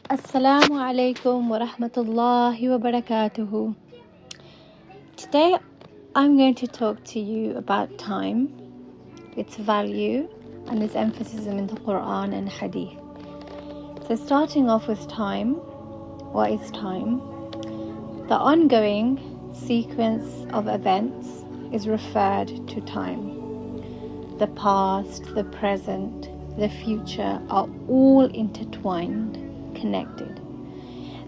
Assalamu alaikum wa rahmatullahi wa barakatuhu. Today I'm going to talk to you about time, its value and its emphasis in the Quran and Hadith. So starting off with time, what is time? The ongoing sequence of events is referred to time. The past, the present, the future are all intertwined, connected.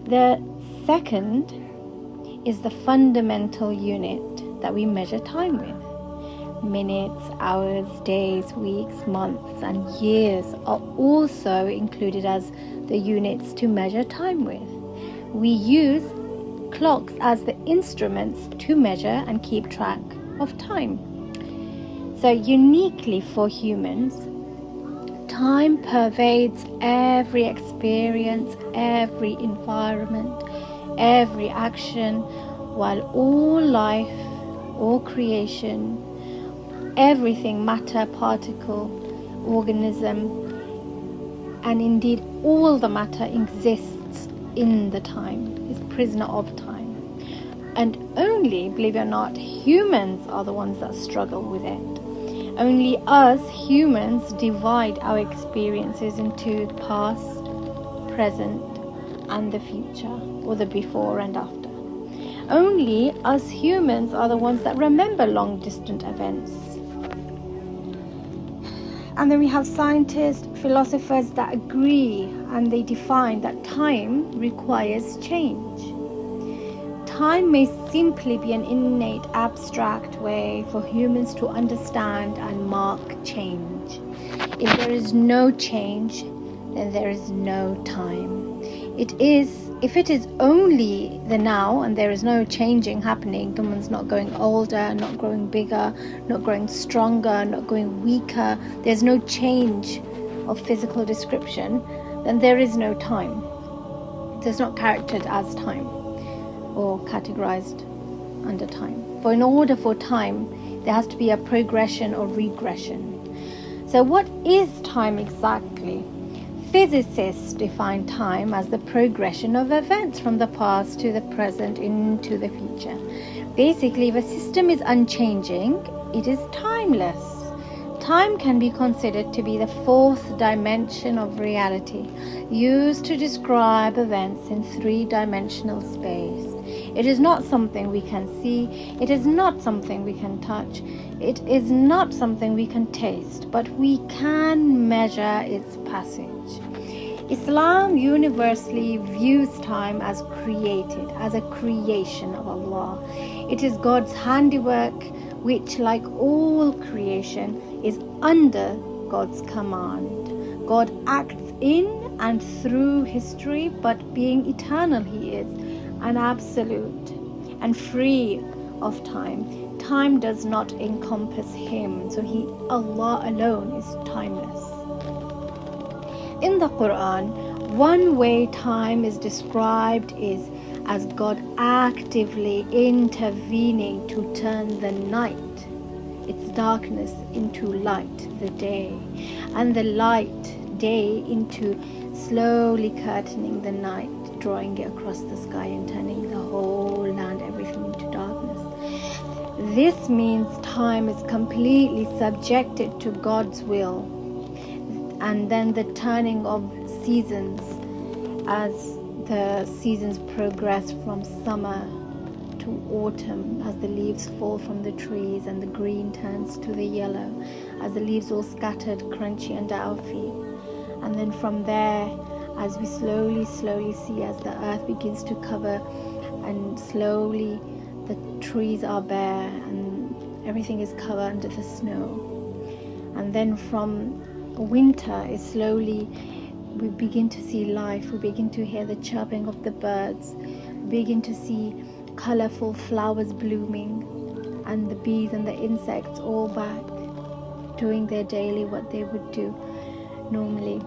The second is the fundamental unit that we measure time with. Minutes, hours, days, weeks, months, and years are also included as the units to measure time with. We use clocks as the instruments to measure and keep track of time. So uniquely for humans, time pervades every experience, every environment, every action, while all life, all creation, everything, matter, particle, organism, and indeed all the matter exists in the time, is prisoner of time. And only, believe it or not, humans are the ones that struggle with it. Only us humans divide our experiences into past, present, and the future, or the before and after. Only us humans are the ones that remember long distant events. And then we have scientists, philosophers that agree and they define that time requires change. Time may simply be an innate, abstract way for humans to understand and mark change. If there is no change, then there is no time. If it is only the now and there is no changing happening, someone's not growing older, not growing bigger, not growing stronger, not growing weaker, there's no change of physical description, then there is no time. It's not characterized as time or categorized under time. For in order for time, there has to be a progression or regression. So what is time exactly? Physicists define time as the progression of events from the past to the present into the future. Basically, if a system is unchanging, it is timeless. Time can be considered to be the fourth dimension of reality, used to describe events in three-dimensional space. It is not something we can see, it is not something we can touch, it is not something we can taste, but we can measure its passage. Islam universally views time as created, as a creation of Allah. It is God's handiwork, which, like all creation, is under God's command. God acts in and through history, but being eternal He is, and absolute and free of time. Time does not encompass Him, so Allah alone is timeless. In the Quran, one way time is described is as God actively intervening to turn the night, its darkness, into light, the day, and the light, day, into slowly curtaining the night, drawing it across the sky and turning the whole land, everything, into darkness. This means time is completely subjected to God's will. And then the turning of seasons, as the seasons progress from summer to autumn, as the leaves fall from the trees and the green turns to the yellow, as the leaves all scattered, crunchy under our feet. And then from there, as we slowly see as the earth begins to cover and slowly the trees are bare and everything is covered under the snow. And then from winter is slowly, we begin to see life, we begin to hear the chirping of the birds, we begin to see colorful flowers blooming, and the bees and the insects all back doing their daily what they would do normally.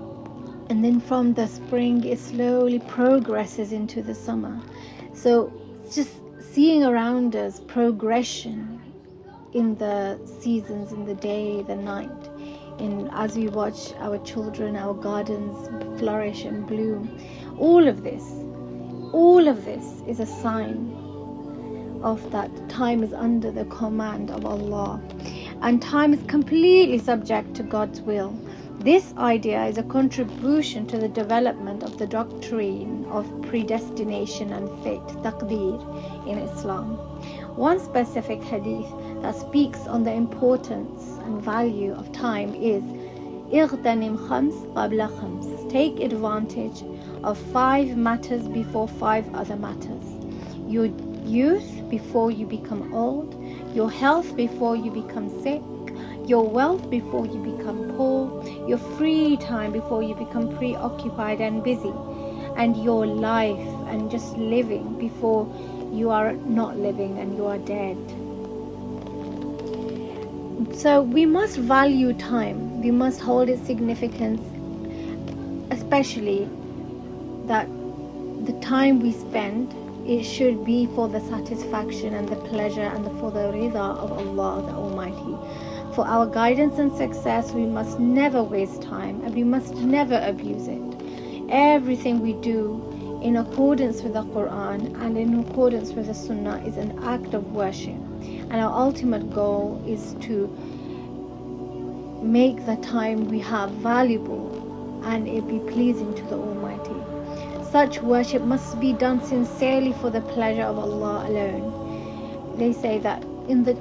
And then from the spring it slowly progresses into the summer. So just seeing around us progression in the seasons, in the day, the night, as we watch our children, our gardens flourish and bloom. All of this is a sign of that time is under the command of Allah, and time is completely subject to God's will. This idea is a contribution to the development of the doctrine of predestination and fate, taqdeer, in Islam. One specific hadith that speaks on the importance and value of time is اغتنم خمس قبل خمس. Take advantage of 5 matters before 5 other matters. Your youth before you become old, your health before you become sick, your wealth before you become poor, your free time before you become preoccupied and busy, and your life and just living before you are not living and you are dead. So we must value time. We must hold its significance, especially that the time we spend, it should be for the satisfaction and the pleasure and for the rida of Allah the Almighty. For our guidance and success, we must never waste time, and we must never abuse it. Everything we do in accordance with the Quran and in accordance with the Sunnah is an act of worship, and our ultimate goal is to make the time we have valuable and it be pleasing to the Almighty. Such worship must be done sincerely for the pleasure of Allah alone. They say that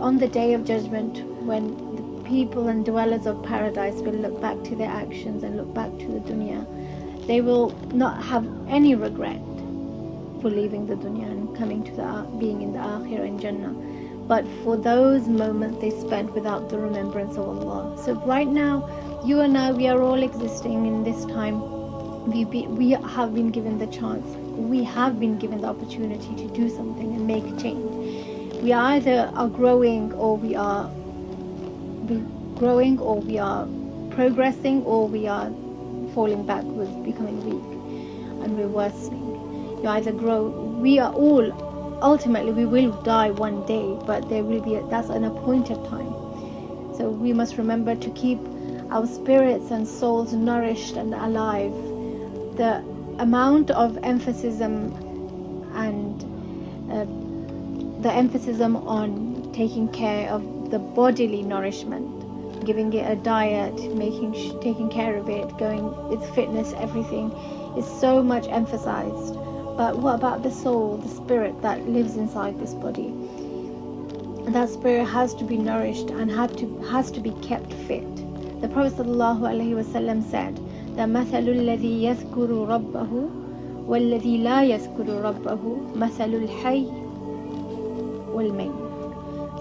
on the day of judgment, when the people and dwellers of paradise will look back to their actions and look back to the dunya, they will not have any regret for leaving the dunya and coming to being in the akhirah and Jannah, but for those moments they spent without the remembrance of Allah. So right now, you and I, we are all existing in this time. We have been given the chance, we have been given the opportunity to do something and make a change. We either are growing or we are progressing, or we are falling backwards, becoming weak, and we're worsening. You either grow. We are all, ultimately we will die one day, but that's an appointed time. So we must remember to keep our spirits and souls nourished and alive. The amount of emphasis on taking care of the bodily nourishment, giving it a diet, taking care of it, going with fitness, everything is so much emphasized. But what about the soul, the spirit that lives inside this body? That spirit has to be nourished and has to be kept fit. The Prophet ﷺ said that مثل الذي يذكر ربه والذي لا يذكر ربه مثل الحي والميت.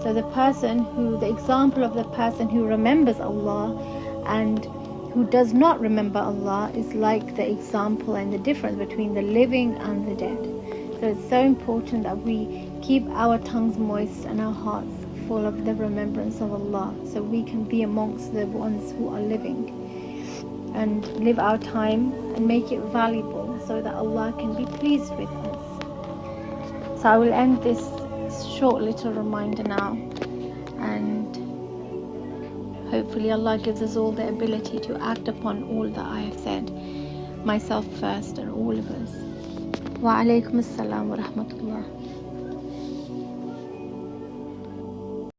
So the example of the person who remembers Allah and who does not remember Allah is like the example and the difference between the living and the dead. So it's so important that we keep our tongues moist and our hearts full of the remembrance of Allah, so we can be amongst the ones who are living and live our time and make it valuable so that Allah can be pleased with us. So I will end this short little reminder now, and hopefully Allah gives us all the ability to act upon all that I have said, myself first and all of us. Wa alaikum assalam wa rahmatullah.